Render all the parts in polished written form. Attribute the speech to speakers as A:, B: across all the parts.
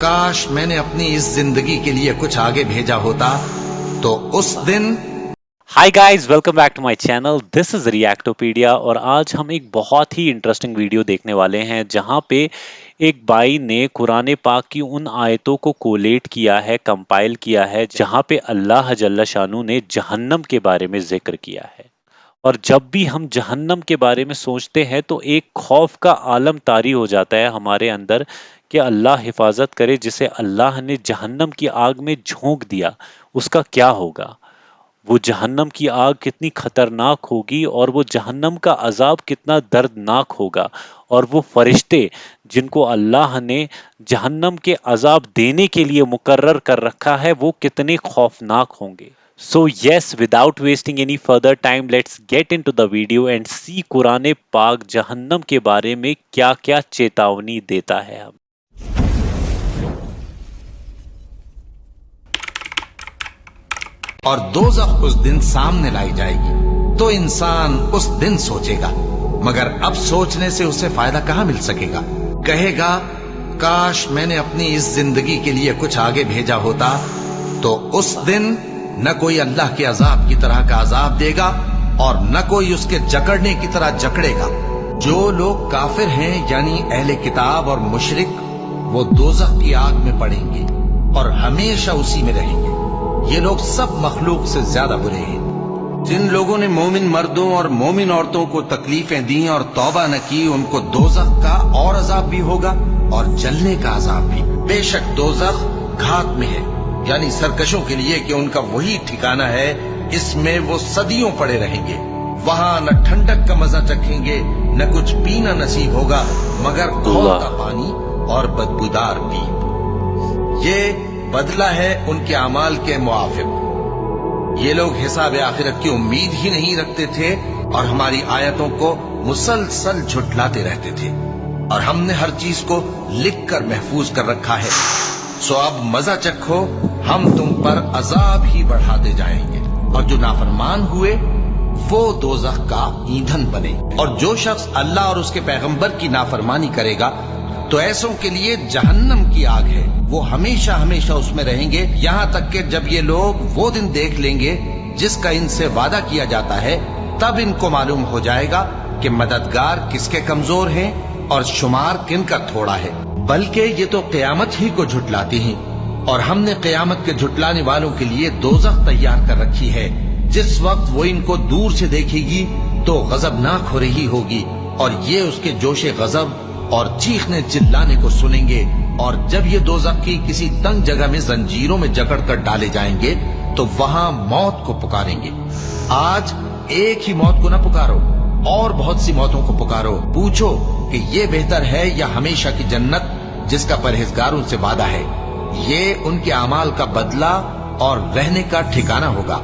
A: کاش میں نے اپنی اس زندگی کے لیے کچھ آگے بھیجا ہوتا تو اس دن.
B: Hi guys, welcome back to my channel. This is Reactopedia اور آج ہم ایک بہت ہی انٹرسٹنگ ویڈیو دیکھنے والے ہیں جہاں پہ ایک بھائی نے قرآن پاک کی ان آیتوں کو کولیٹ کیا ہے، کمپائل کیا ہے جہاں پہ اللہ جل شانہ نے جہنم کے بارے میں ذکر کیا ہے. اور جب بھی ہم جہنم کے بارے میں سوچتے ہیں تو ایک خوف کا عالم طاری ہو جاتا ہے ہمارے اندر کہ اللہ حفاظت کرے، جسے اللہ نے جہنم کی آگ میں جھونک دیا اس کا کیا ہوگا. وہ جہنم کی آگ کتنی خطرناک ہوگی اور وہ جہنم کا عذاب کتنا دردناک ہوگا، اور وہ فرشتے جن کو اللہ نے جہنم کے عذاب دینے کے لیے مقرر کر رکھا ہے وہ کتنے خوفناک ہوں گے. So yes, without wasting any further time, let's get into the video and see قرآن پاک جہنم کے بارے میں کیا کیا چیتاونی دیتا ہے. ہم
A: اور دوزخ اس دن سامنے لائی جائے گی تو انسان اس دن سوچے گا، مگر اب سوچنے سے اسے فائدہ کہاں مل سکے گا. کہے گا کاش میں نے اپنی اس زندگی کے لیے کچھ آگے بھیجا ہوتا تو اس دن نہ کوئی اللہ کے عذاب کی طرح کا عذاب دے گا اور نہ کوئی اس کے جکڑنے کی طرح جکڑے گا. جو لوگ کافر ہیں یعنی اہل کتاب اور مشرک، وہ دوزخ کی آگ میں پڑیں گے اور ہمیشہ اسی میں رہیں گے. یہ لوگ سب مخلوق سے زیادہ برے ہیں. جن لوگوں نے مومن مردوں اور مومن عورتوں کو تکلیفیں دیں اور توبہ نہ کی، ان کو دوزخ کا اور عذاب بھی ہوگا اور جلنے کا عذاب بھی. بے شک دوزخ گھات میں ہے، یعنی سرکشوں کے لیے کہ ان کا وہی ٹھکانہ ہے، اس میں وہ صدیوں پڑے رہیں گے. وہاں نہ ٹھنڈک کا مزہ چکھیں گے نہ کچھ پینا نصیب ہوگا مگر کھولتا پانی اور بدبودار پیپ. یہ بدلہ ہے ان کے اعمال کے موافق. یہ لوگ حساب آخرت کی امید ہی نہیں رکھتے تھے اور ہماری آیتوں کو مسلسل جھٹلاتے رہتے تھے، اور ہم نے ہر چیز کو لکھ کر محفوظ کر رکھا ہے. سو اب مزہ چکھو، ہم تم پر عذاب ہی بڑھاتے جائیں گے، اور جو نافرمان ہوئے وہ دوزخ کا ایندھن بنے. اور جو شخص اللہ اور اس کے پیغمبر کی نافرمانی کرے گا تو ایسوں کے لیے جہنم کی آگ ہے، وہ ہمیشہ ہمیشہ اس میں رہیں گے، یہاں تک کہ جب یہ لوگ وہ دن دیکھ لیں گے جس کا ان سے وعدہ کیا جاتا ہے، تب ان کو معلوم ہو جائے گا کہ مددگار کس کے کمزور ہیں اور شمار کن کا تھوڑا ہے. بلکہ یہ تو قیامت ہی کو جھٹلاتی ہیں، اور ہم نے قیامت کے جھٹلانے والوں کے لیے دوزخ تیار کر رکھی ہے. جس وقت وہ ان کو دور سے دیکھے گی تو غضبناک ہو رہی ہوگی، اور یہ اس کے جوش غضب اور چیخنے چلانے کو سنیں گے. اور جب یہ دوزخ کی کسی تنگ جگہ میں زنجیروں میں جکڑ کر ڈالے جائیں گے تو وہاں موت کو پکاریں گے. آج ایک ہی موت کو نہ پکارو، اور بہت سی موتوں کو پکارو. پوچھو کہ یہ بہتر ہے یا ہمیشہ کی جنت جس کا پرہیزگاروں سے وعدہ ہے. یہ ان کے اعمال کا بدلہ اور رہنے کا ٹھکانہ ہوگا.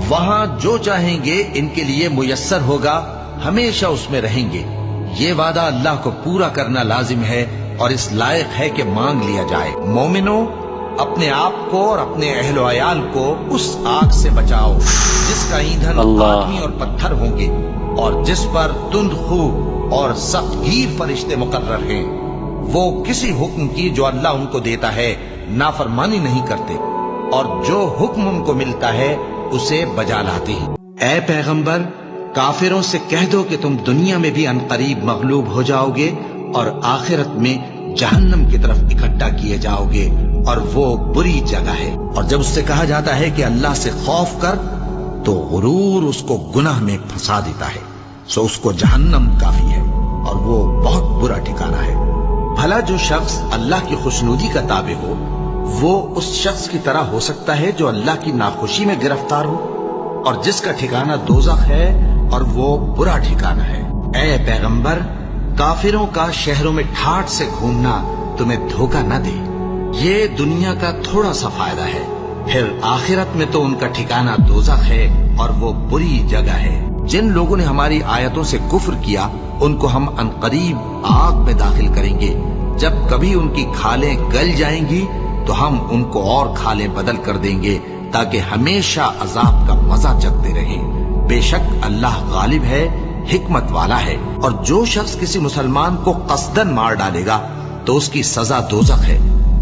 A: وہاں جو چاہیں گے ان کے لیے میسر ہوگا، ہمیشہ اس میں رہیں گے. یہ وعدہ اللہ کو پورا کرنا لازم ہے اور اس لائق ہے کہ مانگ لیا جائے. مومنوں، اپنے آپ کو اور اپنے اہل و عیال کو اس آگ سے بچاؤ جس کا ایندھن آدمی اور پتھر ہوں گے، اور جس پر تند خو اور سخت گیر فرشتے مقرر ہیں. وہ کسی حکم کی جو اللہ ان کو دیتا ہے نافرمانی نہیں کرتے، اور جو حکم ان کو ملتا ہے اسے بجا لاتے ہیں. اے پیغمبر، کافروں سے کہہ دو کہ تم دنیا میں بھی عنقریب مغلوب ہو جاؤ گے اور آخرت میں جہنم کی طرف اکٹھا کیے جاؤ گے، اور وہ بری جگہ ہے. اور جب اس سے کہا جاتا ہے کہ اللہ سے خوف کر تو غرور اس کو گناہ میں پھنسا دیتا ہے. سو اس کو جہنم کافی ہے اور وہ بہت برا ٹھکانہ ہے. بھلا جو شخص اللہ کی خوشنودی کا تابع ہو وہ اس شخص کی طرح ہو سکتا ہے جو اللہ کی ناخوشی میں گرفتار ہو، اور جس کا ٹھکانہ دوزخ ہے اور وہ برا ٹھکانہ ہے. اے پیغمبر، کافروں کا شہروں میں ٹھاٹ سے گھومنا تمہیں دھوکہ نہ دے. یہ دنیا کا تھوڑا سا فائدہ ہے، پھر آخرت میں تو ان کا ٹھکانہ دوزخ ہے اور وہ بری جگہ ہے. جن لوگوں نے ہماری آیتوں سے کفر کیا ان کو ہم عنقریب آگ میں داخل کریں گے. جب کبھی ان کی کھالیں گل جائیں گی تو ہم ان کو اور کھالیں بدل کر دیں گے تاکہ ہمیشہ عذاب کا مزہ چکھتے رہیں. بے شک اللہ غالب ہے، حکمت والا ہے. اور جو شخص کسی مسلمان کو قصدن مار ڈالے گا تو اس کی سزا دوزخ ہے،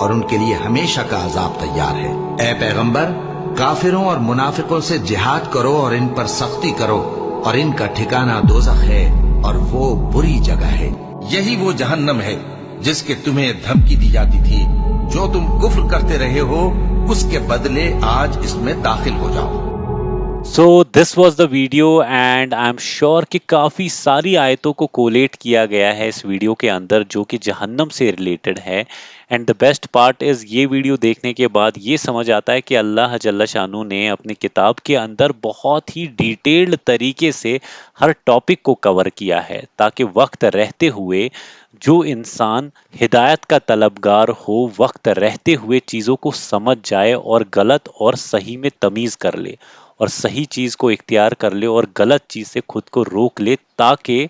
A: اور ان کے لیے ہمیشہ کا عذاب تیار ہے۔ اے پیغمبر، کافروں اور منافقوں سے جہاد کرو اور ان پر سختی کرو، اور ان کا ٹھکانہ دوزخ ہے اور وہ بری جگہ ہے۔ یہی وہ جہنم ہے جس کے تمہیں دھمکی دی جاتی تھی، جو تم کفر کرتے رہے ہو اس کے بدلے آج اس میں داخل ہو جاؤ۔
B: So this was the video and I am sure کہ کافی ساری آیتوں کو کولیٹ کیا گیا ہے اس ویڈیو کے اندر جو کہ جہنم سے ریلیٹڈ ہے۔ And the best part is یہ ویڈیو دیکھنے کے بعد یہ سمجھ آتا ہے کہ اللہ جل شانہ نے اپنی کتاب کے اندر بہت ہی ڈیٹیلڈ طریقے سے ہر ٹاپک کو کور کیا ہے تاکہ وقت رہتے ہوئے جو انسان ہدایت کا طلبگار ہو وقت رہتے ہوئے چیزوں کو سمجھ جائے اور غلط اور صحیح میں تمیز کر لے اور صحیح چیز کو اختیار کر لے اور غلط چیز سے خود کو روک لے تاکہ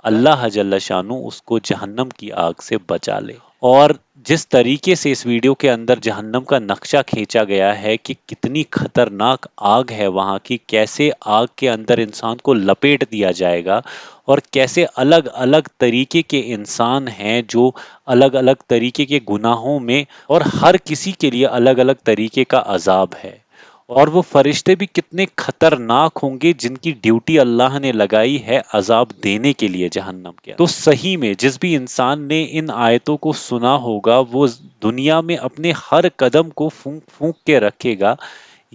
B: اللہ جل شانہ اس کو جہنم کی آگ سے بچا لے۔ اور جس طریقے سے اس ویڈیو کے اندر جہنم کا نقشہ کھینچا گیا ہے کہ کتنی خطرناک آگ ہے وہاں کی، کیسے آگ کے اندر انسان کو لپیٹ دیا جائے گا اور کیسے الگ الگ طریقے کے انسان ہیں جو الگ الگ طریقے کے گناہوں میں، اور ہر کسی کے لیے الگ الگ طریقے کا عذاب ہے، اور وہ فرشتے بھی کتنے خطرناک ہوں گے جن کی ڈیوٹی اللہ نے لگائی ہے عذاب دینے کے لیے جہنم کے۔ تو صحیح میں جس بھی انسان نے ان آیتوں کو سنا ہوگا وہ دنیا میں اپنے ہر قدم کو پھونک پھونک کے رکھے گا،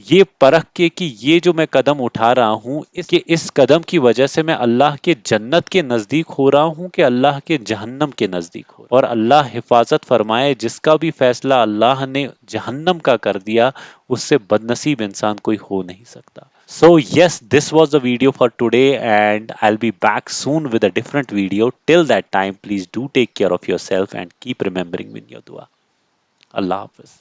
B: یہ پرکھ کے کہ یہ جو میں قدم اٹھا رہا ہوں اس قدم کی وجہ سے میں اللہ کے جنت کے نزدیک ہو رہا ہوں کہ اللہ کے جہنم کے نزدیک ہو رہا ہوں۔ اور اللہ حفاظت فرمائے جس کا بھی فیصلہ اللہ نے جہنم کا کر دیا اس سے بدنصیب انسان کوئی ہو نہیں سکتا۔ So yes, this was the video for today and I'll be back soon with a different video. Till that time, please do take care of yourself and keep remembering me in your dua. Allah Hafiz.